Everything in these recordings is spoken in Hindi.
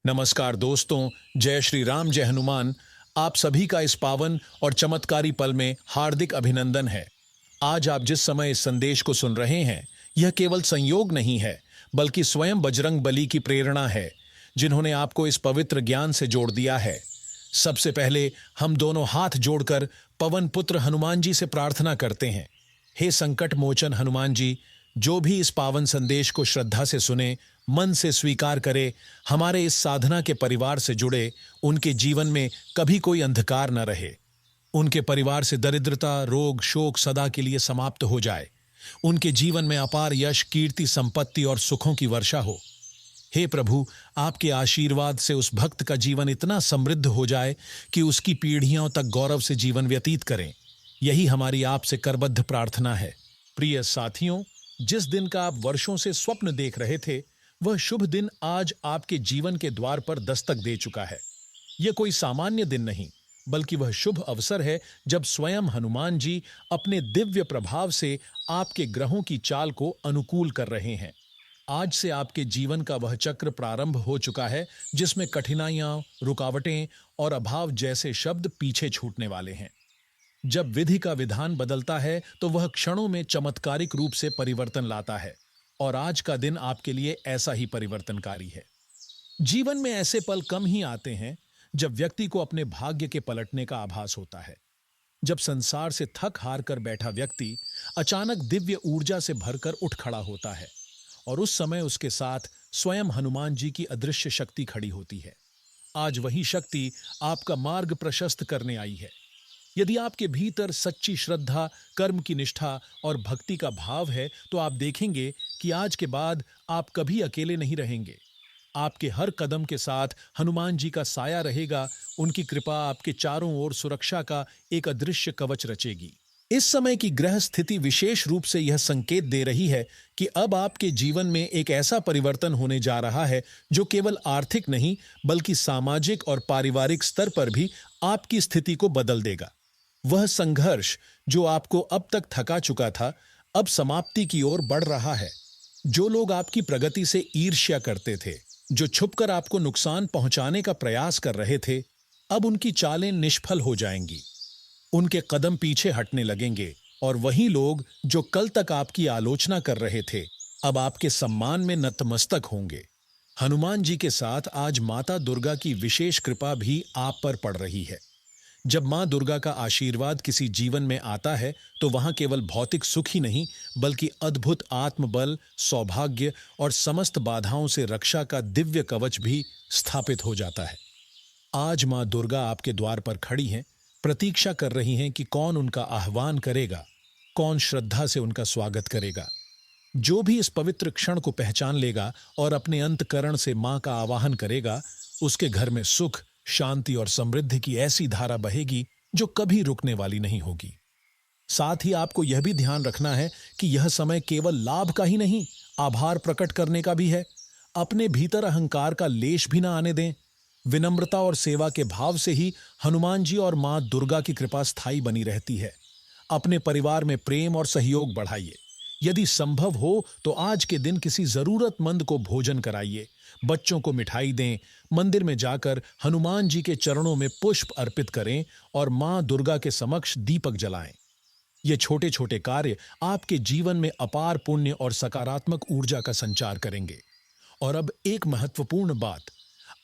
नमस्कार दोस्तों, जय श्री राम, जय हनुमान। आप सभी का इस पावन और चमत्कारी पल में हार्दिक अभिनंदन है। आज आप जिस समय इस संदेश को सुन रहे हैं, यह केवल संयोग नहीं है, बल्कि स्वयं बजरंग बली की प्रेरणा है, जिन्होंने आपको इस पवित्र ज्ञान से जोड़ दिया है। सबसे पहले हम दोनों हाथ जोड़कर पवन पुत्र हनुमान जी से प्रार्थना करते हैं। हे संकट मोचन हनुमान जी, जो भी इस पावन संदेश को श्रद्धा से सुने, मन से स्वीकार करे, हमारे इस साधना के परिवार से जुड़े, उनके जीवन में कभी कोई अंधकार न रहे। उनके परिवार से दरिद्रता, रोग, शोक सदा के लिए समाप्त हो जाए। उनके जीवन में अपार यश, कीर्ति, संपत्ति और सुखों की वर्षा हो। हे प्रभु, आपके आशीर्वाद से उस भक्त का जीवन इतना समृद्ध हो जाए कि उसकी पीढ़ियों तक गौरव से जीवन व्यतीत करें। यही हमारी आपसे करबद्ध प्रार्थना है। प्रिय साथियों, जिस दिन का आप वर्षों से स्वप्न देख रहे थे, वह शुभ दिन आज आपके जीवन के द्वार पर दस्तक दे चुका है। यह कोई सामान्य दिन नहीं, बल्कि वह शुभ अवसर है जब स्वयं हनुमान जी अपने दिव्य प्रभाव से आपके ग्रहों की चाल को अनुकूल कर रहे हैं। आज से आपके जीवन का वह चक्र प्रारंभ हो चुका है जिसमें कठिनाइयां, रुकावटें और अभाव जैसे शब्द पीछे छूटने वाले हैं। जब विधि का विधान बदलता है तो वह क्षणों में चमत्कारिक रूप से परिवर्तन लाता है, और आज का दिन आपके लिए ऐसा ही परिवर्तनकारी है। जीवन में ऐसे पल कम ही आते हैं जब व्यक्ति को अपने भाग्य के पलटने का आभास होता है। जब संसार से थक हार कर बैठा व्यक्ति अचानक दिव्य ऊर्जा से भरकर उठ खड़ा होता है, और उस समय उसके साथ स्वयं हनुमान जी की अदृश्य शक्ति खड़ी होती है। आज वही शक्ति आपका मार्ग प्रशस्त करने आई है। यदि आपके भीतर सच्ची श्रद्धा, कर्म की निष्ठा और भक्ति का भाव है, तो आप देखेंगे कि आज के बाद आप कभी अकेले नहीं रहेंगे। आपके हर कदम के साथ हनुमान जी का साया रहेगा। उनकी कृपा आपके चारों ओर सुरक्षा का एक अदृश्य कवच रचेगी। इस समय की ग्रह स्थिति विशेष रूप से यह संकेत दे रही है कि अब आपके जीवन में एक ऐसा परिवर्तन होने जा रहा है जो केवल आर्थिक नहीं, बल्कि सामाजिक और पारिवारिक स्तर पर भी आपकी स्थिति को बदल देगा। वह संघर्ष जो आपको अब तक थका चुका था, अब समाप्ति की ओर बढ़ रहा है। जो लोग आपकी प्रगति से ईर्ष्या करते थे, जो छुपकर आपको नुकसान पहुंचाने का प्रयास कर रहे थे, अब उनकी चालें निष्फल हो जाएंगी। उनके कदम पीछे हटने लगेंगे, और वही लोग जो कल तक आपकी आलोचना कर रहे थे, अब आपके सम्मान में नतमस्तक होंगे। हनुमान जी के साथ आज माता दुर्गा की विशेष कृपा भी आप पर पड़ रही है। जब मां दुर्गा का आशीर्वाद किसी जीवन में आता है, तो वहां केवल भौतिक सुख ही नहीं, बल्कि अद्भुत आत्मबल, सौभाग्य और समस्त बाधाओं से रक्षा का दिव्य कवच भी स्थापित हो जाता है। आज मां दुर्गा आपके द्वार पर खड़ी हैं, प्रतीक्षा कर रही हैं कि कौन उनका आह्वान करेगा, कौन श्रद्धा से उनका स्वागत करेगा। जो भी इस पवित्र क्षण को पहचान लेगा और अपने अंतकरण से मां का आवाहन करेगा, उसके घर में सुख, शांति और समृद्धि की ऐसी धारा बहेगी जो कभी रुकने वाली नहीं होगी। साथ ही आपको यह भी ध्यान रखना है कि यह समय केवल लाभ का ही नहीं, आभार प्रकट करने का भी है। अपने भीतर अहंकार का लेश भी ना आने दें। विनम्रता और सेवा के भाव से ही हनुमान जी और मां दुर्गा की कृपा स्थायी बनी रहती है। अपने परिवार में प्रेम और सहयोग बढ़ाइए। यदि संभव हो तो आज के दिन किसी जरूरतमंद को भोजन कराइए, बच्चों को मिठाई दें, मंदिर में जाकर हनुमान जी के चरणों में पुष्प अर्पित करें और मां दुर्गा के समक्ष दीपक जलाएं। ये छोटे छोटे कार्य आपके जीवन में अपार पुण्य और सकारात्मक ऊर्जा का संचार करेंगे। और अब एक महत्वपूर्ण बात,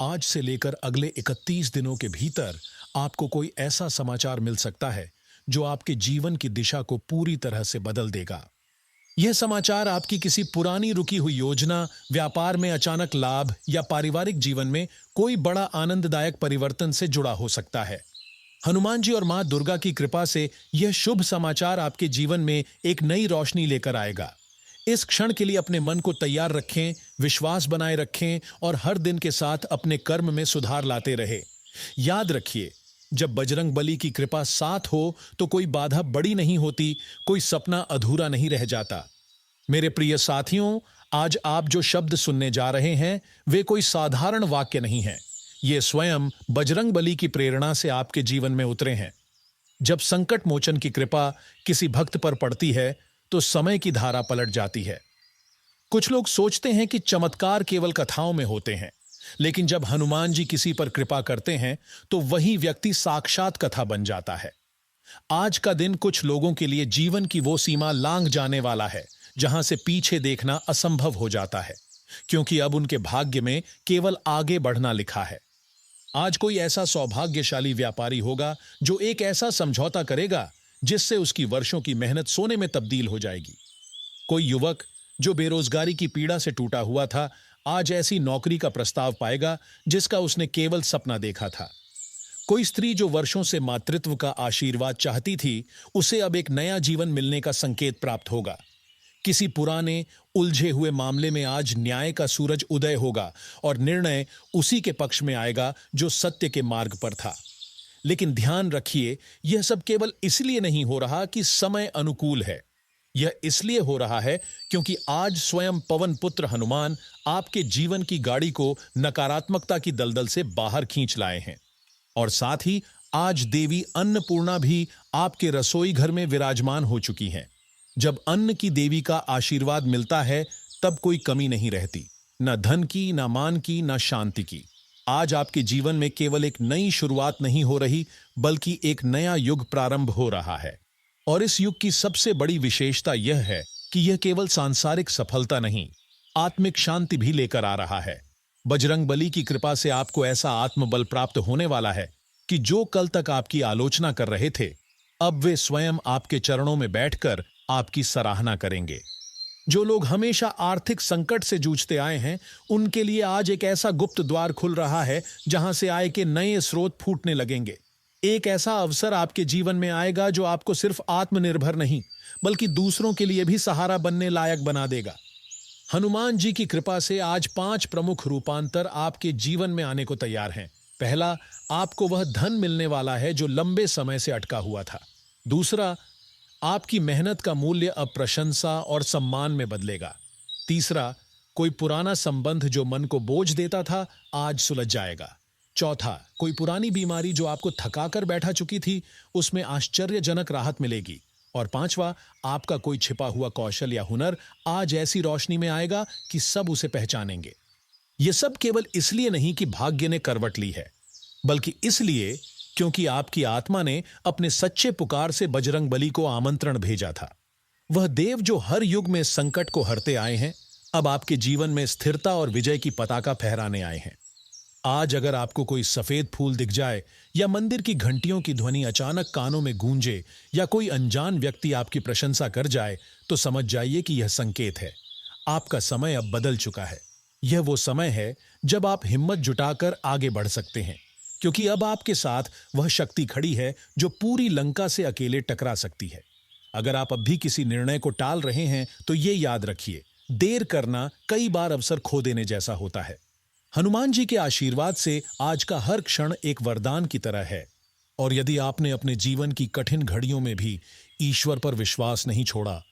आज से लेकर अगले 31 दिनों के भीतर आपको कोई ऐसा समाचार मिल सकता है जो आपके जीवन की दिशा को पूरी तरह से बदल देगा। यह समाचार आपकी किसी पुरानी रुकी हुई योजना, व्यापार में अचानक लाभ या पारिवारिक जीवन में कोई बड़ा आनंददायक परिवर्तन से जुड़ा हो सकता है। हनुमान जी और मां दुर्गा की कृपा से यह शुभ समाचार आपके जीवन में एक नई रोशनी लेकर आएगा। इस क्षण के लिए अपने मन को तैयार रखें, विश्वास बनाए रखें और हर दिन के साथ अपने कर्म में सुधार लाते रहे। याद रखिए, जब बजरंग बली की कृपा साथ हो तो कोई बाधा बड़ी नहीं होती, कोई सपना अधूरा नहीं रह जाता। मेरे प्रिय साथियों, आज आप जो शब्द सुनने जा रहे हैं वे कोई साधारण वाक्य नहीं हैं। ये स्वयं बजरंग बली की प्रेरणा से आपके जीवन में उतरे हैं। जब संकट मोचन की कृपा किसी भक्त पर पड़ती है तो समय की धारा पलट जाती है। कुछ लोग सोचते हैं कि चमत्कार केवल कथाओं में होते हैं, लेकिन जब हनुमान जी किसी पर कृपा करते हैं तो वही व्यक्ति साक्षात कथा बन जाता है। आज का दिन कुछ लोगों के लिए जीवन की वो सीमा लांघ जाने वाला है जहां से पीछे देखना असंभव हो जाता है, क्योंकि अब उनके भाग्य में केवल आगे बढ़ना लिखा है। आज कोई ऐसा सौभाग्यशाली व्यापारी होगा जो एक ऐसा समझौता करेगा जिससे उसकी वर्षों की मेहनत सोने में तब्दील हो जाएगी। कोई युवक जो बेरोजगारी की पीड़ा से टूटा हुआ था, आज ऐसी नौकरी का प्रस्ताव पाएगा जिसका उसने केवल सपना देखा था। कोई स्त्री जो वर्षों से मातृत्व का आशीर्वाद चाहती थी, उसे अब एक नया जीवन मिलने का संकेत प्राप्त होगा। किसी पुराने उलझे हुए मामले में आज न्याय का सूरज उदय होगा और निर्णय उसी के पक्ष में आएगा जो सत्य के मार्ग पर था। लेकिन ध्यान रखिए, यह सब केवल इसलिए नहीं हो रहा कि समय अनुकूल है। यह इसलिए हो रहा है क्योंकि आज स्वयं पवन पुत्र हनुमान आपके जीवन की गाड़ी को नकारात्मकता की दलदल से बाहर खींच लाए हैं। और साथ ही आज देवी अन्नपूर्णा भी आपके रसोई घर में विराजमान हो चुकी हैं। जब अन्न की देवी का आशीर्वाद मिलता है तब कोई कमी नहीं रहती, न धन की, न मान की, न शांति की। आज आपके जीवन में केवल एक नई शुरुआत नहीं हो रही, बल्कि एक नया युग प्रारंभ हो रहा है। और इस युग की सबसे बड़ी विशेषता यह है कि यह केवल सांसारिक सफलता नहीं, आत्मिक शांति भी लेकर आ रहा है। बजरंग बली की कृपा से आपको ऐसा आत्मबल प्राप्त होने वाला है कि जो कल तक आपकी आलोचना कर रहे थे, अब वे स्वयं आपके चरणों में बैठकर आपकी सराहना करेंगे। जो लोग हमेशा आर्थिक संकट से जूझते आए हैं, उनके लिए आज एक ऐसा गुप्त द्वार खुल रहा है जहां से आय के नए स्रोत फूटने लगेंगे। एक ऐसा अवसर आपके जीवन में आएगा जो आपको सिर्फ आत्मनिर्भर नहीं, बल्कि दूसरों के लिए भी सहारा बनने लायक बना देगा। हनुमान जी की कृपा से आज 5 प्रमुख रूपांतर आपके जीवन में आने को तैयार हैं। पहला, आपको वह धन मिलने वाला है जो लंबे समय से अटका हुआ था। दूसरा, आपकी मेहनत का मूल्य अब प्रशंसा और सम्मान में बदलेगा। तीसरा, कोई पुराना संबंध जो मन को बोझ देता था, आज सुलझ जाएगा। चौथा, कोई पुरानी बीमारी जो आपको थका कर बैठा चुकी थी, उसमें आश्चर्यजनक राहत मिलेगी। और पांचवा, आपका कोई छिपा हुआ कौशल या हुनर आज ऐसी रोशनी में आएगा कि सब उसे पहचानेंगे। यह सब केवल इसलिए नहीं कि भाग्य ने करवट ली है, बल्कि इसलिए क्योंकि आपकी आत्मा ने अपने सच्चे पुकार से बजरंग बली को आमंत्रण भेजा था। वह देव जो हर युग में संकट को हरते आए हैं, अब आपके जीवन में स्थिरता और विजय की पताका फहराने आए हैं। आज अगर आपको कोई सफेद फूल दिख जाए या मंदिर की घंटियों की ध्वनि अचानक कानों में गूंजे या कोई अनजान व्यक्ति आपकी प्रशंसा कर जाए, तो समझ जाइए कि यह संकेत है। आपका समय अब बदल चुका है। यह वो समय है जब आप हिम्मत जुटाकर आगे बढ़ सकते हैं, क्योंकि अब आपके साथ वह शक्ति खड़ी है जो पूरी लंका से अकेले टकरा सकती है। अगर आप अब भी किसी निर्णय को टाल रहे हैं, तो ये याद रखिए, देर करना कई बार अवसर खो देने जैसा होता है। हनुमान जी के आशीर्वाद से आज का हर क्षण एक वरदान की तरह है। और यदि आपने अपने जीवन की कठिन घड़ियों में भी ईश्वर पर विश्वास नहीं छोड़ा,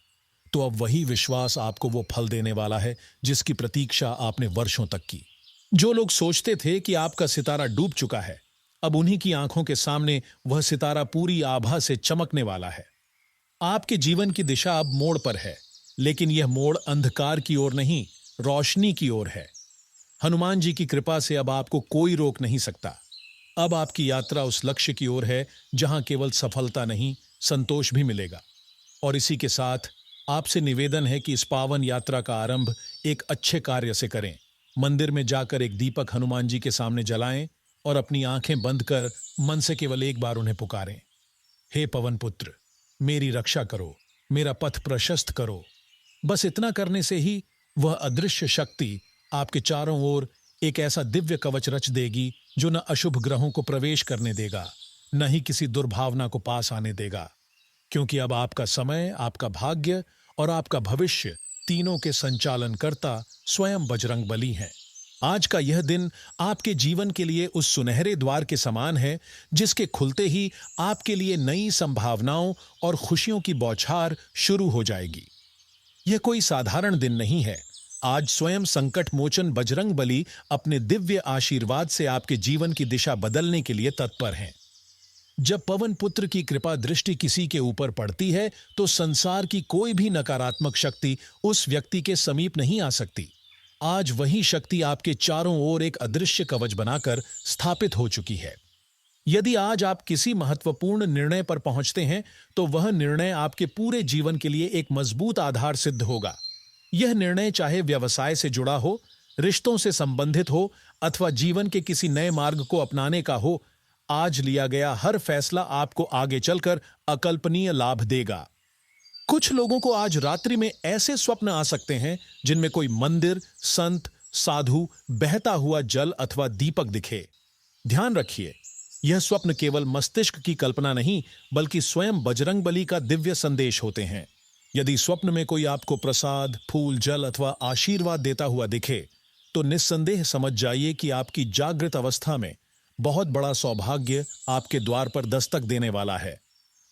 तो अब वही विश्वास आपको वो फल देने वाला है जिसकी प्रतीक्षा आपने वर्षों तक की। जो लोग सोचते थे कि आपका सितारा डूब चुका है, अब उन्हीं की आंखों के सामने वह सितारा पूरी आभा से चमकने वाला है। आपके जीवन की दिशा अब मोड़ पर है, लेकिन यह मोड़ अंधकार की ओर नहीं, रोशनी की ओर है। हनुमान जी की कृपा से अब आपको कोई रोक नहीं सकता। अब आपकी यात्रा उस लक्ष्य की ओर है जहां केवल सफलता नहीं, संतोष भी मिलेगा। और इसी के साथ आपसे निवेदन है कि इस पावन यात्रा का आरंभ एक अच्छे कार्य से करें। मंदिर में जाकर एक दीपक हनुमान जी के सामने जलाएं और अपनी आंखें बंद कर मन से केवल एक बार उन्हें पुकारें, हे पवन पुत्र, मेरी रक्षा करो, मेरा पथ प्रशस्त करो। बस इतना करने से ही वह अदृश्य शक्ति आपके चारों ओर एक ऐसा दिव्य कवच रच देगी जो न अशुभ ग्रहों को प्रवेश करने देगा, न ही किसी दुर्भावना को पास आने देगा। क्योंकि अब आपका समय, आपका भाग्य और आपका भविष्य तीनों के संचालनकर्ता स्वयं बजरंग बली हैं। आज का यह दिन आपके जीवन के लिए उस सुनहरे द्वार के समान है जिसके खुलते ही आपके लिए नई संभावनाओं और खुशियों की बौछार शुरू हो जाएगी। यह कोई साधारण दिन नहीं है। आज स्वयं संकट मोचन बजरंग बली अपने दिव्य आशीर्वाद से आपके जीवन की दिशा बदलने के लिए तत्पर हैं। जब पवन पुत्र की कृपा दृष्टि किसी के ऊपर पड़ती है, तो संसार की कोई भी नकारात्मक शक्ति उस व्यक्ति के समीप नहीं आ सकती। आज वही शक्ति आपके चारों ओर एक अदृश्य कवच बनाकर स्थापित हो चुकी है। यदि आज आप किसी महत्वपूर्ण निर्णय पर पहुंचते हैं, तो वह निर्णय आपके पूरे जीवन के लिए एक मजबूत आधार सिद्ध होगा। यह निर्णय चाहे व्यवसाय से जुड़ा हो, रिश्तों से संबंधित हो अथवा जीवन के किसी नए मार्ग को अपनाने का हो, आज लिया गया हर फैसला आपको आगे चलकर अकल्पनीय लाभ देगा। कुछ लोगों को आज रात्रि में ऐसे स्वप्न आ सकते हैं जिनमें कोई मंदिर, संत, साधु, बहता हुआ जल अथवा दीपक दिखे। ध्यान रखिए, यह स्वप्न केवल मस्तिष्क की कल्पना नहीं, बल्कि स्वयं बजरंगबली का दिव्य संदेश होते हैं। यदि स्वप्न में कोई आपको प्रसाद, फूल, जल अथवा आशीर्वाद देता हुआ दिखे, तो निस्संदेह समझ जाइए कि आपकी जागृत अवस्था में बहुत बड़ा सौभाग्य आपके द्वार पर दस्तक देने वाला है।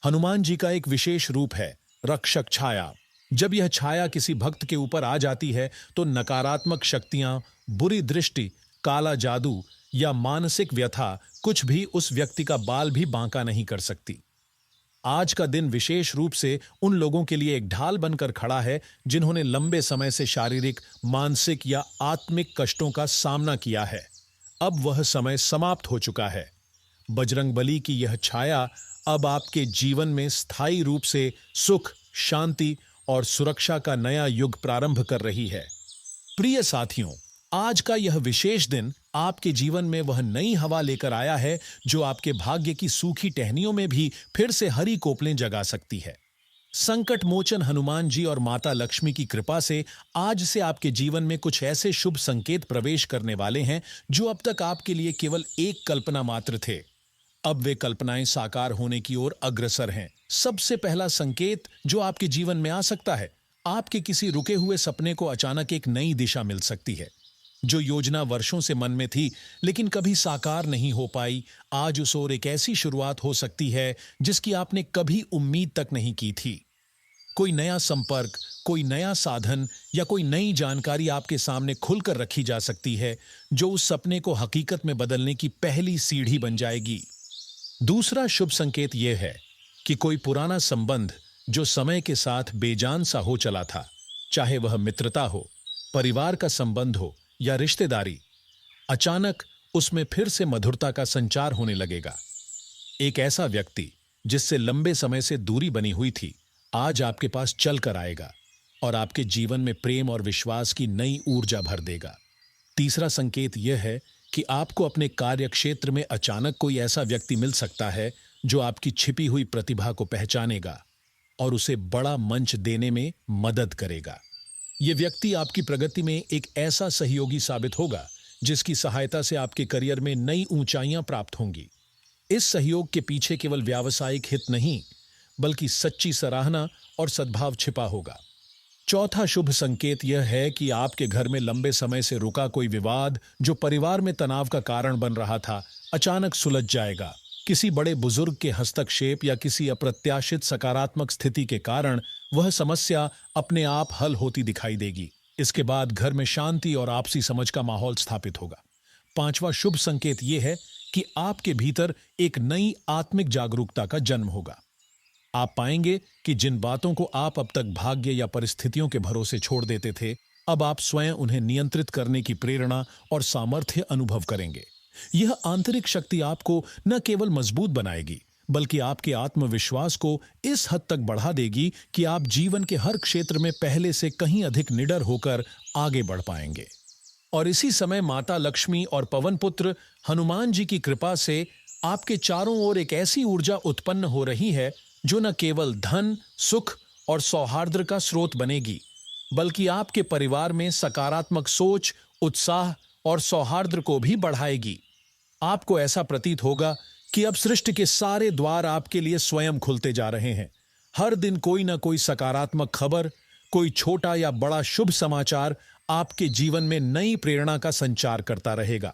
हनुमान जी का एक विशेष रूप है रक्षक छाया। जब यह छाया किसी भक्त के ऊपर आ जाती है, तो नकारात्मक शक्तियां, बुरी दृष्टि, काला जादू या मानसिक व्यथा कुछ भी उस व्यक्ति का बाल भी बांका नहीं कर सकती। आज का दिन विशेष रूप से उन लोगों के लिए एक ढाल बनकर खड़ा है जिन्होंने लंबे समय से शारीरिक, मानसिक या आत्मिक कष्टों का सामना किया है। अब वह समय समाप्त हो चुका है। बजरंगबली की यह छाया अब आपके जीवन में स्थायी रूप से सुख, शांति और सुरक्षा का नया युग प्रारंभ कर रही है। प्रिय साथियों, आज का यह विशेष दिन आपके जीवन में वह नई हवा लेकर आया है जो आपके भाग्य की सूखी टहनियों में भी फिर से हरी कोपलें जगा सकती है। संकट मोचन हनुमान जी और माता लक्ष्मी की कृपा से आज से आपके जीवन में कुछ ऐसे शुभ संकेत प्रवेश करने वाले हैं जो अब तक आपके लिए केवल एक कल्पना मात्र थे। अब वे कल्पनाएं साकार होने की ओर अग्रसर हैं। सबसे पहला संकेत जो आपके जीवन में आ सकता है, आपके किसी रुके हुए सपने को अचानक एक नई दिशा मिल सकती है। जो योजना वर्षों से मन में थी लेकिन कभी साकार नहीं हो पाई, आज उस ओर एक ऐसी शुरुआत हो सकती है जिसकी आपने कभी उम्मीद तक नहीं की थी। कोई नया संपर्क, कोई नया साधन या कोई नई जानकारी आपके सामने खुलकर रखी जा सकती है जो उस सपने को हकीकत में बदलने की पहली सीढ़ी बन जाएगी। दूसरा शुभ संकेत यह है कि कोई पुराना संबंध जो समय के साथ बेजान सा हो चला था, चाहे वह मित्रता हो, परिवार का संबंध हो या रिश्तेदारी, अचानक उसमें फिर से मधुरता का संचार होने लगेगा। एक ऐसा व्यक्ति जिससे लंबे समय से दूरी बनी हुई थी, आज आपके पास चल कर आएगा और आपके जीवन में प्रेम और विश्वास की नई ऊर्जा भर देगा। तीसरा संकेत यह है कि आपको अपने कार्य क्षेत्र में अचानक कोई ऐसा व्यक्ति मिल सकता है जो आपकी छिपी हुई प्रतिभा को पहचानेगा और उसे बड़ा मंच देने में मदद करेगा। यह व्यक्ति आपकी प्रगति में एक ऐसा सहयोगी साबित होगा जिसकी सहायता से आपके करियर में नई ऊंचाइयां प्राप्त होंगी। इस सहयोग के पीछे केवल व्यावसायिक हित नहीं, बल्कि सच्ची सराहना और सद्भाव छिपा होगा। चौथा शुभ संकेत यह है कि आपके घर में लंबे समय से रुका कोई विवाद जो परिवार में तनाव का कारण बन रहा था, अचानक सुलझ जाएगा। किसी बड़े बुजुर्ग के हस्तक्षेप या किसी अप्रत्याशित सकारात्मक स्थिति के कारण वह समस्या अपने आप हल होती दिखाई देगी। इसके बाद घर में शांति और आपसी समझ का माहौल स्थापित होगा। पांचवा शुभ संकेत यह है कि आपके भीतर एक नई आत्मिक जागरूकता का जन्म होगा। आप पाएंगे कि जिन बातों को आप अब तक भाग्य या परिस्थितियों के भरोसे छोड़ देते थे, अब आप स्वयं उन्हें नियंत्रित करने की प्रेरणा और सामर्थ्य अनुभव करेंगे। यह आंतरिक शक्ति आपको न केवल मजबूत बनाएगी, बल्कि आपके आत्मविश्वास को इस हद तक बढ़ा देगी कि आप जीवन के हर क्षेत्र में पहले से कहीं अधिक निडर होकर आगे बढ़ पाएंगे। और इसी समय माता लक्ष्मी और पवन पुत्र हनुमान जी की कृपा से आपके चारों ओर एक ऐसी ऊर्जा उत्पन्न हो रही है जो न केवल धन, सुख और सौहार्द का स्रोत बनेगी, बल्कि आपके परिवार में सकारात्मक सोच, उत्साह और सौहार्द को भी बढ़ाएगी। आपको ऐसा प्रतीत होगा कि अब सृष्टि के सारे द्वार आपके लिए स्वयं खुलते जा रहे हैं। हर दिन कोई ना कोई सकारात्मक खबर, कोई छोटा या बड़ा शुभ समाचार आपके जीवन में नई प्रेरणा का संचार करता रहेगा।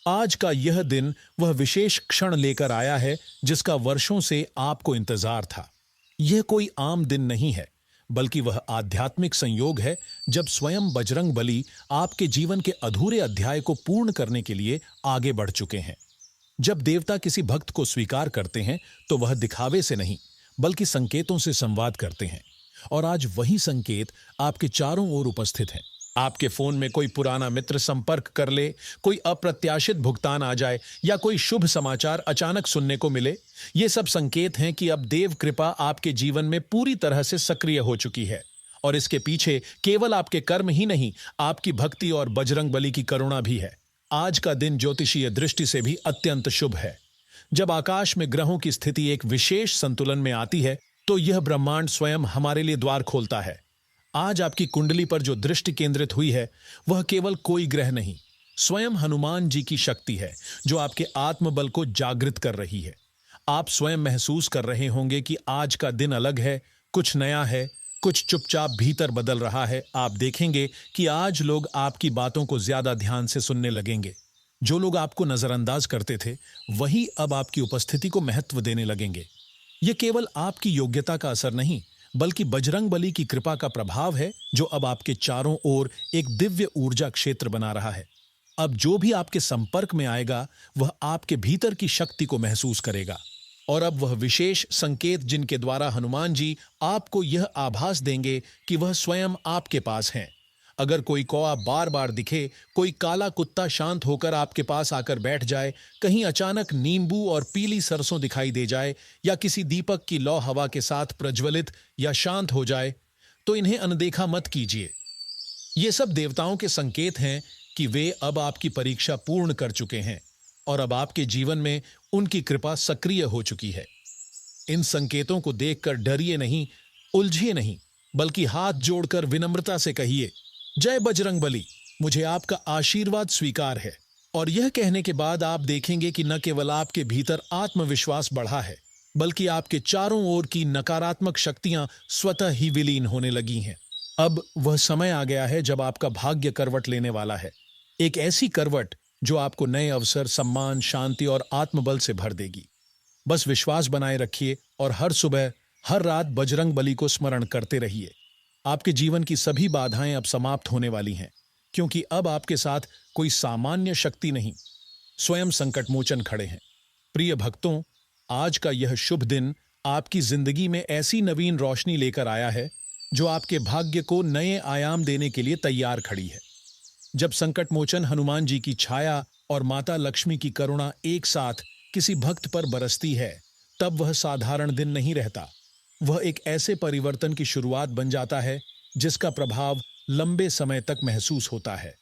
आज का यह दिन वह विशेष क्षण लेकर आया है जिसका वर्षों से आपको इंतजार था। यह कोई आम दिन नहीं है, बल्कि वह आध्यात्मिक संयोग है जब स्वयं बजरंगबली आपके जीवन के अधूरे अध्याय को पूर्ण करने के लिए आगे बढ़ चुके हैं। जब देवता किसी भक्त को स्वीकार करते हैं तो वह दिखावे से नहीं, बल्कि संकेतों से संवाद करते हैं, और आज वही संकेत आपके चारों ओर उपस्थित हैं। आपके फोन में कोई पुराना मित्र संपर्क कर ले, कोई अप्रत्याशित भुगतान आ जाए या कोई शुभ समाचार अचानक सुनने को मिले, ये सब संकेत हैं कि अब देव कृपा आपके जीवन में पूरी तरह से सक्रिय हो चुकी है। और इसके पीछे केवल आपके कर्म ही नहीं, आपकी भक्ति और बजरंग बली की करुणा भी है। आज का दिन ज्योतिषीय दृष्टि से भी अत्यंत शुभ है। जब आकाश में ग्रहों की स्थिति एक विशेष संतुलन में आती है, तो यह ब्रह्मांड स्वयं हमारे लिए द्वार खोलता है। आज आपकी कुंडली पर जो दृष्टि केंद्रित हुई है, वह केवल कोई ग्रह नहीं, स्वयं हनुमान जी की शक्ति है, जो आपके आत्मबल को जागृत कर रही है। आप स्वयं महसूस कर रहे होंगे कि आज का दिन अलग है, कुछ नया है, कुछ चुपचाप भीतर बदल रहा है। आप देखेंगे कि आज लोग आपकी बातों को ज्यादा ध्यान से सुनने लगेंगे। जो लोग आपको नजरअंदाज करते थे, वही अब आपकी उपस्थिति को महत्व देने लगेंगे। यह केवल आपकी योग्यता का असर नहीं, बल्कि बजरंग बली की कृपा का प्रभाव है, जो अब आपके चारों ओर एक दिव्य ऊर्जा क्षेत्र बना रहा है। अब जो भी आपके संपर्क में आएगा, वह आपके भीतर की शक्ति को महसूस करेगा। और अब वह विशेष संकेत जिनके द्वारा हनुमान जी आपको यह आभास देंगे कि वह स्वयं आपके पास हैं। अगर कोई कौआ बार बार दिखे, कोई काला कुत्ता शांत होकर आपके पास आकर बैठ जाए, कहीं अचानक नींबू और पीली सरसों दिखाई दे जाए, या किसी दीपक की लौ हवा के साथ प्रज्वलित या शांत हो जाए, तो इन्हें अनदेखा मत कीजिए। ये सब देवताओं के संकेत हैं कि वे अब आपकी परीक्षा पूर्ण कर चुके हैं और अब आपके जीवन में उनकी कृपा सक्रिय हो चुकी है। इन संकेतों को देखकर डरिए नहीं, उलझिए नहीं, बल्कि हाथ जोड़कर विनम्रता से कहिए, जय बजरंग बली, मुझे आपका आशीर्वाद स्वीकार है। और यह कहने के बाद आप देखेंगे कि न केवल आपके भीतर आत्मविश्वास बढ़ा है, बल्कि आपके चारों ओर की नकारात्मक शक्तियां स्वतः ही विलीन होने लगी हैं। अब वह समय आ गया है जब आपका भाग्य करवट लेने वाला है। एक ऐसी करवट जो आपको नए अवसर, सम्मान, शांति और आत्मबल से भर देगी। बस विश्वास बनाए रखिए और हर सुबह, हर रात बजरंग बली को स्मरण करते रहिए। आपके जीवन की सभी बाधाएं अब समाप्त होने वाली हैं, क्योंकि अब आपके साथ कोई सामान्य शक्ति नहीं, स्वयं संकटमोचन खड़े हैं। प्रिय भक्तों, आज का यह शुभ दिन आपकी जिंदगी में ऐसी नवीन रोशनी लेकर आया है, जो आपके भाग्य को नए आयाम देने के लिए तैयार खड़ी है। जब संकटमोचन हनुमान जी की छाया और माता लक्ष्मी की करुणा एक साथ किसी भक्त पर बरसती है, तब वह साधारण दिन नहीं रहता। वह एक ऐसे परिवर्तन की शुरुआत बन जाता है जिसका प्रभाव लंबे समय तक महसूस होता है।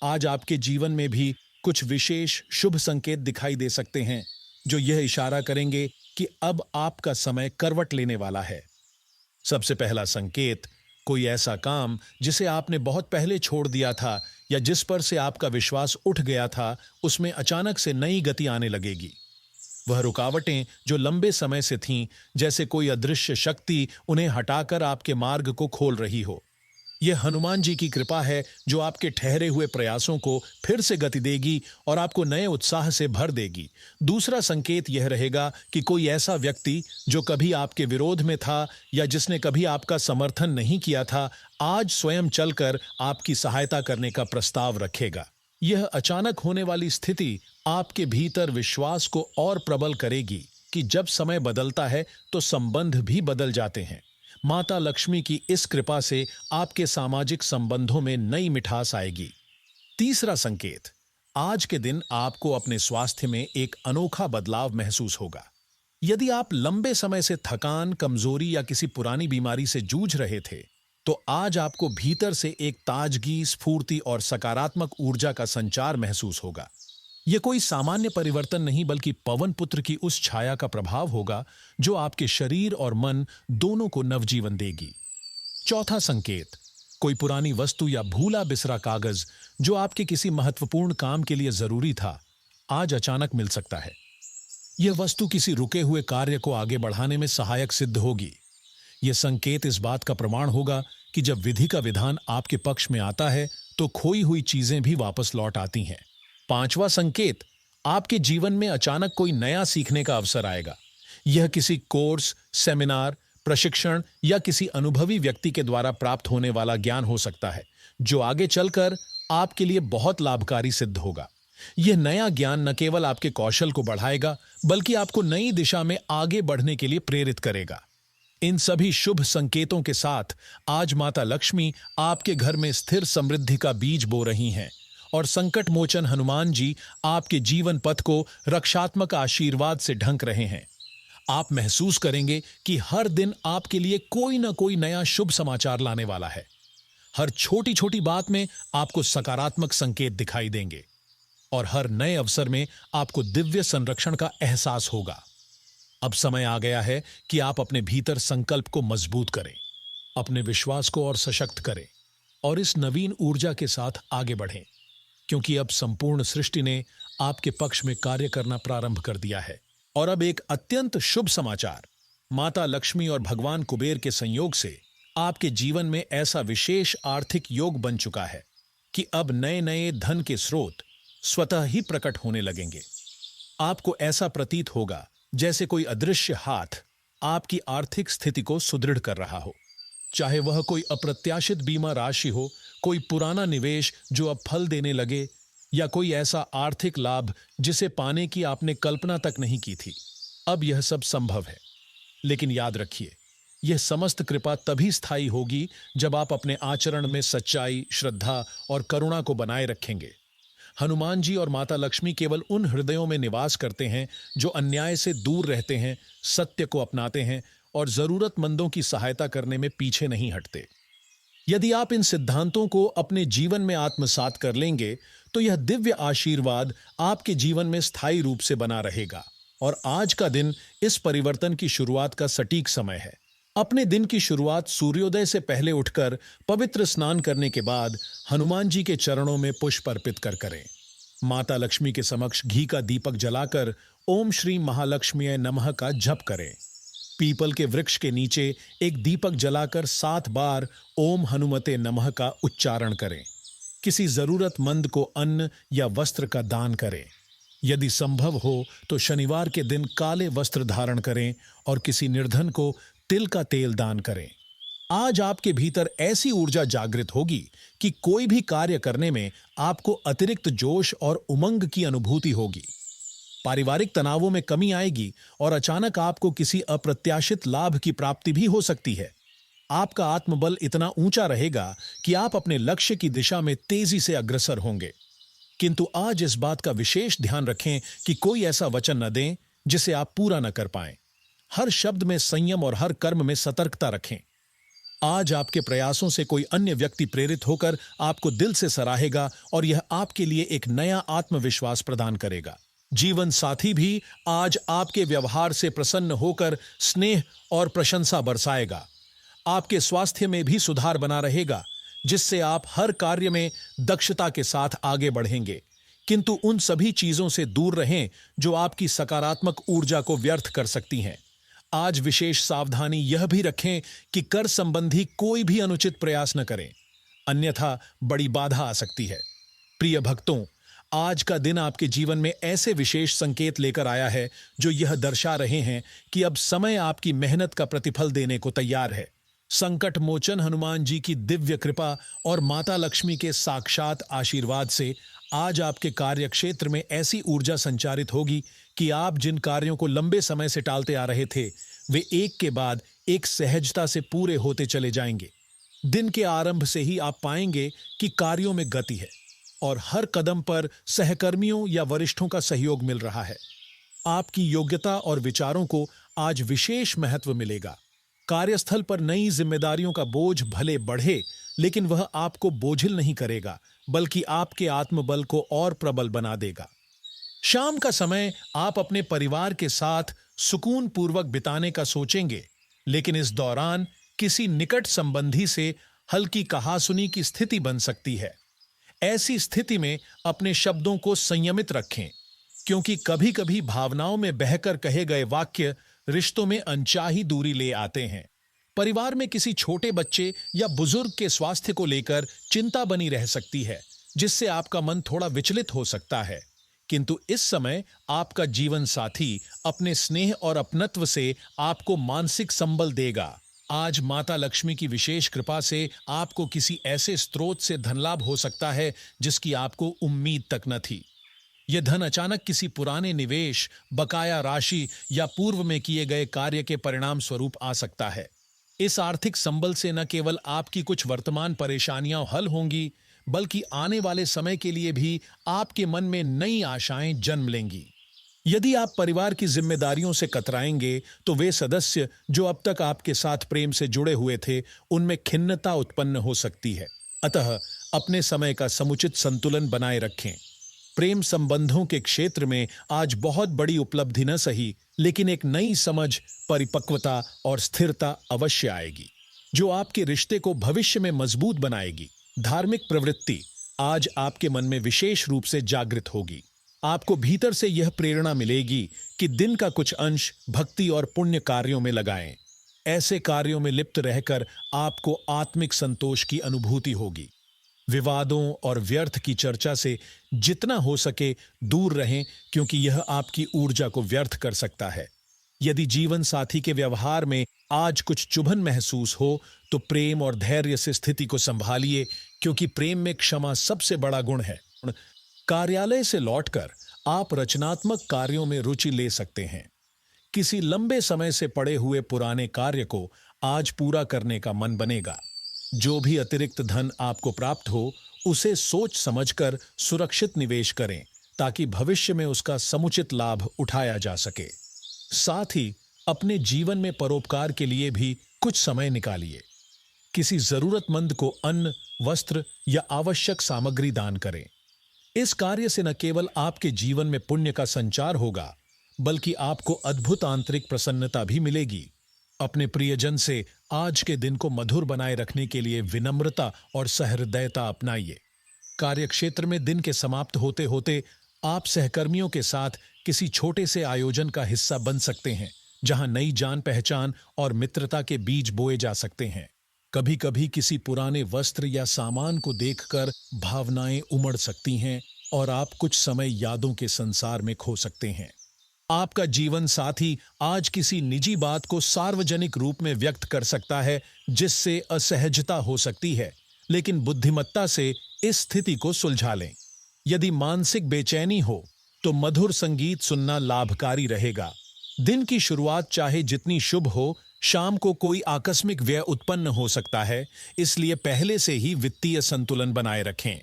आज आपके जीवन में भी कुछ विशेष शुभ संकेत दिखाई दे सकते हैं, जो यह इशारा करेंगे कि अब आपका समय करवट लेने वाला है। सबसे पहला संकेत, कोई ऐसा काम जिसे आपने बहुत पहले छोड़ दिया था या जिस पर से आपका विश्वास उठ गया था, उसमें अचानक से नई गति आने लगेगी। वह रुकावटें जो लंबे समय से थीं, जैसे कोई अदृश्य शक्ति उन्हें हटाकर आपके मार्ग को खोल रही हो। यह हनुमान जी की कृपा है, जो आपके ठहरे हुए प्रयासों को फिर से गति देगी और आपको नए उत्साह से भर देगी। दूसरा संकेत यह रहेगा कि कोई ऐसा व्यक्ति जो कभी आपके विरोध में था या जिसने कभी आपका समर्थन नहीं किया था, आज स्वयं चलकर आपकी सहायता करने का प्रस्ताव रखेगा। यह अचानक होने वाली स्थिति आपके भीतर विश्वास को और प्रबल करेगी कि जब समय बदलता है तो संबंध भी बदल जाते हैं। माता लक्ष्मी की इस कृपा से आपके सामाजिक संबंधों में नई मिठास आएगी। तीसरा संकेत, आज के दिन आपको अपने स्वास्थ्य में एक अनोखा बदलाव महसूस होगा। यदि आप लंबे समय से थकान, कमजोरी या किसी पुरानी बीमारी से जूझ रहे थे, तो आज आपको भीतर से एक ताजगी, स्फूर्ति और सकारात्मक ऊर्जा का संचार महसूस होगा। यह कोई सामान्य परिवर्तन नहीं, बल्कि पवन पुत्र की उस छाया का प्रभाव होगा जो आपके शरीर और मन दोनों को नवजीवन देगी। चौथा संकेत, कोई पुरानी वस्तु या भूला बिसरा कागज जो आपके किसी महत्वपूर्ण काम के लिए जरूरी था, आज अचानक मिल सकता है। यह वस्तु किसी रुके हुए कार्य को आगे बढ़ाने में सहायक सिद्ध होगी। यह संकेत इस बात का प्रमाण होगा कि जब विधि का विधान आपके पक्ष में आता है, तो खोई हुई चीजें भी वापस लौट आती हैं। पांचवा संकेत, आपके जीवन में अचानक कोई नया सीखने का अवसर आएगा। यह किसी कोर्स, सेमिनार, प्रशिक्षण या किसी अनुभवी व्यक्ति के द्वारा प्राप्त होने वाला ज्ञान हो सकता है, जो आगे चलकर आपके लिए बहुत लाभकारी सिद्ध होगा। यह नया ज्ञान न केवल आपके कौशल को बढ़ाएगा, बल्कि आपको नई दिशा में आगे बढ़ने के लिए प्रेरित करेगा। इन सभी शुभ संकेतों के साथ आज माता लक्ष्मी आपके घर में स्थिर समृद्धि का बीज बो रही हैं और संकट मोचन हनुमान जी आपके जीवन पथ को रक्षात्मक आशीर्वाद से ढंक रहे हैं। आप महसूस करेंगे कि हर दिन आपके लिए कोई ना कोई नया शुभ समाचार लाने वाला है। हर छोटी छोटी बात में आपको सकारात्मक संकेत दिखाई देंगे और हर नए अवसर में आपको दिव्य संरक्षण का एहसास होगा। अब समय आ गया है कि आप अपने भीतर संकल्प को मजबूत करें, अपने विश्वास को और सशक्त करें और इस नवीन ऊर्जा के साथ आगे बढ़ें, क्योंकि अब संपूर्ण सृष्टि ने आपके पक्ष में कार्य करना प्रारंभ कर दिया है। और अब एक अत्यंत शुभ समाचार, माता लक्ष्मी और भगवान कुबेर के संयोग से आपके जीवन में ऐसा विशेष आर्थिक योग बन चुका है कि अब नए नए धन के स्रोत स्वतः ही प्रकट होने लगेंगे। आपको ऐसा प्रतीत होगा जैसे कोई अदृश्य हाथ आपकी आर्थिक स्थिति को सुदृढ़ कर रहा हो। चाहे वह कोई अप्रत्याशित बीमा राशि हो, कोई पुराना निवेश जो अब फल देने लगे, या कोई ऐसा आर्थिक लाभ जिसे पाने की आपने कल्पना तक नहीं की थी। अब यह सब संभव है। लेकिन याद रखिए, यह समस्त कृपा तभी स्थायी होगी जब आप अपने आचरण में सच्चाई, श्रद्धा और करुणा को बनाए रखेंगे। हनुमान जी और माता लक्ष्मी केवल उन हृदयों में निवास करते हैं जो अन्याय से दूर रहते हैं, सत्य को अपनाते हैं और जरूरतमंदों की सहायता करने में पीछे नहीं हटते। यदि आप इन सिद्धांतों को अपने जीवन में आत्मसात कर लेंगे तो यह दिव्य आशीर्वाद आपके जीवन में स्थायी रूप से बना रहेगा। और आज का दिन इस परिवर्तन की शुरुआत का सटीक समय है। अपने दिन की शुरुआत सूर्योदय से पहले उठकर पवित्र स्नान करने के बाद हनुमान जी के चरणों में पुष्प अर्पित कर करें। माता लक्ष्मी के समक्ष घी का दीपक जलाकर ओम श्री महालक्ष्मीय नमः का जप करें। पीपल के वृक्ष के नीचे एक दीपक जलाकर 7 बार ओम हनुमते नमः का उच्चारण करें। किसी जरूरतमंद को अन्न या वस्त्र का दान करें। यदि संभव हो तो शनिवार के दिन काले वस्त्र धारण करें और किसी निर्धन को तिल का तेल दान करें। आज आपके भीतर ऐसी ऊर्जा जागृत होगी कि कोई भी कार्य करने में आपको अतिरिक्त जोश और उमंग की अनुभूति होगी। पारिवारिक तनावों में कमी आएगी और अचानक आपको किसी अप्रत्याशित लाभ की प्राप्ति भी हो सकती है। आपका आत्मबल इतना ऊंचा रहेगा कि आप अपने लक्ष्य की दिशा में तेजी से अग्रसर होंगे। किंतु आज इस बात का विशेष ध्यान रखें कि कोई ऐसा वचन न दें जिसे आप पूरा न कर पाएं। हर शब्द में संयम और हर कर्म में सतर्कता रखें। आज आपके प्रयासों से कोई अन्य व्यक्ति प्रेरित होकर आपको दिल से सराहेगा और यह आपके लिए एक नया आत्मविश्वास प्रदान करेगा। जीवन साथी भी आज आपके व्यवहार से प्रसन्न होकर स्नेह और प्रशंसा बरसाएगा। आपके स्वास्थ्य में भी सुधार बना रहेगा, जिससे आप हर कार्य में दक्षता के साथ आगे बढ़ेंगे। किंतु उन सभी चीजों से दूर रहें जो आपकी सकारात्मक ऊर्जा को व्यर्थ कर सकती हैं। आज विशेष सावधानी यह भी रखें कि कर संबंधी कोई भी अनुचित प्रयास न करें, अन्यथा बड़ी बाधा आ सकती है। प्रिय भक्तों, आज का दिन आपके जीवन में ऐसे विशेष संकेत लेकर आया है जो यह दर्शा रहे हैं कि अब समय आपकी मेहनत का प्रतिफल देने को तैयार है। संकट मोचन हनुमान जी की दिव्य कृपा और माता लक्ष्मी के साक्षात आशीर्वाद से आज आपके कार्य क्षेत्र में ऐसी ऊर्जा संचारित होगी कि आप जिन कार्यों को लंबे समय से टालते आ रहे थे, वे एक के बाद एक सहजता से पूरे होते चले जाएंगे। दिन के आरंभ से ही आप पाएंगे कि कार्यों में गति है और हर कदम पर सहकर्मियों या वरिष्ठों का सहयोग मिल रहा है। आपकी योग्यता और विचारों को आज विशेष महत्व मिलेगा। कार्यस्थल पर नई जिम्मेदारियों का बोझ भले बढ़े, लेकिन वह आपको बोझिल नहीं करेगा, बल्कि आपके आत्मबल को और प्रबल बना देगा। शाम का समय आप अपने परिवार के साथ सुकून पूर्वक बिताने का सोचेंगे, लेकिन इस दौरान किसी निकट संबंधी से हल्की कहासुनी की स्थिति बन सकती है। ऐसी स्थिति में अपने शब्दों को संयमित रखें, क्योंकि कभी-कभी भावनाओं में बहकर कहे गए वाक्य रिश्तों में अनचाही दूरी ले आते हैं। परिवार में किसी छोटे बच्चे या बुजुर्ग के स्वास्थ्य को लेकर चिंता बनी रह सकती है, जिससे आपका मन थोड़ा विचलित हो सकता है। किंतु इस समय आपका जीवन साथी अपने स्नेह और अपनत्व से आपको मानसिक संबल देगा। आज माता लक्ष्मी की विशेष कृपा से आपको किसी ऐसे स्रोत से धनलाभ हो सकता है जिसकी आपको उम्मीद तक न थी। यह धन अचानक किसी पुराने निवेश, बकाया राशि या पूर्व में किए गए कार्य के परिणाम स्वरूप आ सकता है। इस आर्थिक संबल से न केवल आपकी कुछ वर्तमान परेशानियां हल होंगी, बल्कि आने वाले समय के लिए भी आपके मन में नई आशाएं जन्म लेंगी। यदि आप परिवार की जिम्मेदारियों से कतराएंगे, तो वे सदस्य जो अब तक आपके साथ प्रेम से जुड़े हुए थे, उनमें खिन्नता उत्पन्न हो सकती है। अतः अपने समय का समुचित संतुलन बनाए रखें। प्रेम संबंधों के क्षेत्र में आज बहुत बड़ी उपलब्धि न सही, लेकिन एक नई समझ, परिपक्वता और स्थिरता अवश्य आएगी, जो आपके रिश्ते को भविष्य में मजबूत बनाएगी। धार्मिक प्रवृत्ति आज आपके मन में विशेष रूप से जागृत होगी। आपको भीतर से यह प्रेरणा मिलेगी कि दिन का कुछ अंश भक्ति और पुण्य कार्यों में लगाएं। ऐसे कार्यों में लिप्त रहकर आपको आत्मिक संतोष की अनुभूति होगी। विवादों और व्यर्थ की चर्चा से जितना हो सके दूर रहें, क्योंकि यह आपकी ऊर्जा को व्यर्थ कर सकता है। यदि जीवन साथी के व्यवहार में आज कुछ चुभन महसूस हो, तो प्रेम और धैर्य से स्थिति को संभालिए, क्योंकि प्रेम में क्षमा सबसे बड़ा गुण है। कार्यालय से लौटकर आप रचनात्मक कार्यों में रुचि ले सकते हैं। किसी लंबे समय से पड़े हुए पुराने कार्य को आज पूरा करने का मन बनेगा। जो भी अतिरिक्त धन आपको प्राप्त हो, उसे सोच समझकर सुरक्षित निवेश करें, ताकि भविष्य में उसका समुचित लाभ उठाया जा सके। साथ ही अपने जीवन में परोपकार के लिए भी कुछ समय निकालिए। किसी जरूरतमंद को अन्न, वस्त्र या आवश्यक सामग्री दान करें। इस कार्य से न केवल आपके जीवन में पुण्य का संचार होगा, बल्कि आपको अद्भुत आंतरिक प्रसन्नता भी मिलेगी। अपने प्रियजन से आज के दिन को मधुर बनाए रखने के लिए विनम्रता और सहृदयता अपनाइए। कार्यक्षेत्र में दिन के समाप्त होते होते आप सहकर्मियों के साथ किसी छोटे से आयोजन का हिस्सा बन सकते हैं, जहां नई जान पहचान और मित्रता के बीज बोए जा सकते हैं। कभी कभी किसी पुराने वस्त्र या सामान को देखकर भावनाएं उमड़ सकती हैं और आप कुछ समय यादों के संसार में खो सकते हैं। आपका जीवन साथी आज किसी निजी बात को सार्वजनिक रूप में व्यक्त कर सकता है, जिससे असहजता हो सकती है, लेकिन बुद्धिमत्ता से इस स्थिति को सुलझा लें। यदि मानसिक बेचैनी हो, तो मधुर संगीत सुनना लाभकारी रहेगा। दिन की शुरुआत चाहे जितनी शुभ हो, शाम को कोई आकस्मिक व्यय उत्पन्न हो सकता है, इसलिए पहले से ही वित्तीय संतुलन बनाए रखें।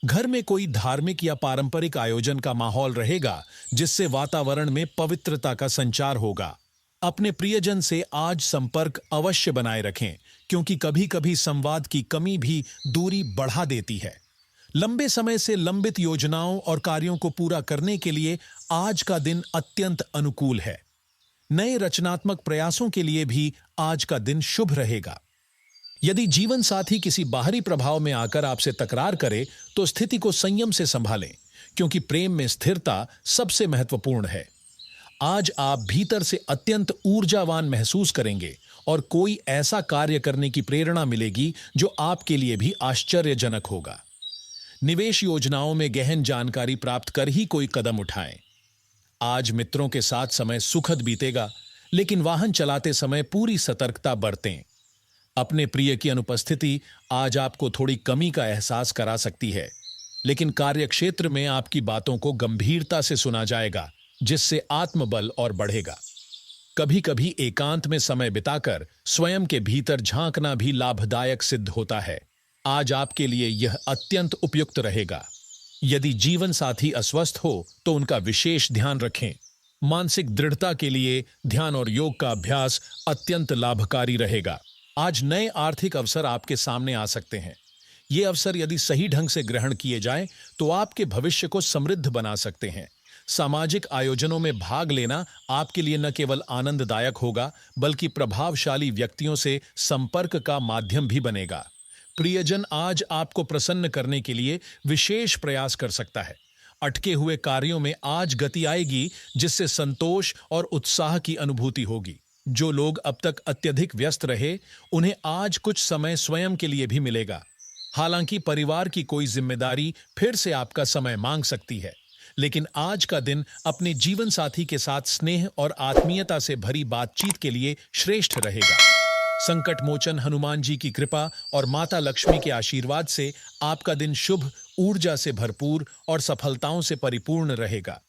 घर में कोई धार्मिक या पारंपरिक आयोजन का माहौल रहेगा, जिससे वातावरण में पवित्रता का संचार होगा। अपने प्रियजन से आज संपर्क अवश्य बनाए रखें, क्योंकि कभी कभी संवाद की कमी भी दूरी बढ़ा देती है। लंबे समय से लंबित योजनाओं और कार्यों को पूरा करने के लिए आज का दिन अत्यंत अनुकूल है। नए रचनात्मक प्रयासों के लिए भी आज का दिन शुभ रहेगा। यदि जीवन साथी किसी बाहरी प्रभाव में आकर आपसे तकरार करे, तो स्थिति को संयम से संभालें, क्योंकि प्रेम में स्थिरता सबसे महत्वपूर्ण है। आज आप भीतर से अत्यंत ऊर्जावान महसूस करेंगे और कोई ऐसा कार्य करने की प्रेरणा मिलेगी जो आपके लिए भी आश्चर्यजनक होगा। निवेश योजनाओं में गहन जानकारी प्राप्त कर ही कोई कदम उठाएं। आज मित्रों के साथ समय सुखद बीतेगा, लेकिन वाहन चलाते समय पूरी सतर्कता बरतें। अपने प्रिय की अनुपस्थिति आज आपको थोड़ी कमी का एहसास करा सकती है, लेकिन कार्यक्षेत्र में आपकी बातों को गंभीरता से सुना जाएगा, जिससे आत्मबल और बढ़ेगा। कभी कभी एकांत में समय बिताकर स्वयं के भीतर झांकना भी लाभदायक सिद्ध होता है। आज आपके लिए यह अत्यंत उपयुक्त रहेगा। यदि जीवन साथी अस्वस्थ हो, तो उनका विशेष ध्यान रखें। मानसिक दृढ़ता के लिए ध्यान और योग का अभ्यास अत्यंत लाभकारी रहेगा। आज नए आर्थिक अवसर आपके सामने आ सकते हैं। ये अवसर यदि सही ढंग से ग्रहण किए जाएं, तो आपके भविष्य को समृद्ध बना सकते हैं। सामाजिक आयोजनों में भाग लेना आपके लिए न केवल आनंददायक होगा, बल्कि प्रभावशाली व्यक्तियों से संपर्क का माध्यम भी बनेगा। प्रियजन आज आपको प्रसन्न करने के लिए विशेष प्रयास कर सकता है। अटके हुए कार्यों में आज गति आएगी, जिससे संतोष और उत्साह की अनुभूति होगी। जो लोग अब तक अत्यधिक व्यस्त रहे, उन्हें आज कुछ समय स्वयं के लिए भी मिलेगा। हालांकि परिवार की कोई जिम्मेदारी फिर से आपका समय मांग सकती है, लेकिन आज का दिन अपने जीवन साथी के साथ स्नेह और आत्मीयता से भरी बातचीत के लिए श्रेष्ठ रहेगा। संकट मोचन हनुमान जी की कृपा और माता लक्ष्मी के आशीर्वाद से आपका दिन शुभ ऊर्जा से भरपूर और सफलताओं से परिपूर्ण रहेगा।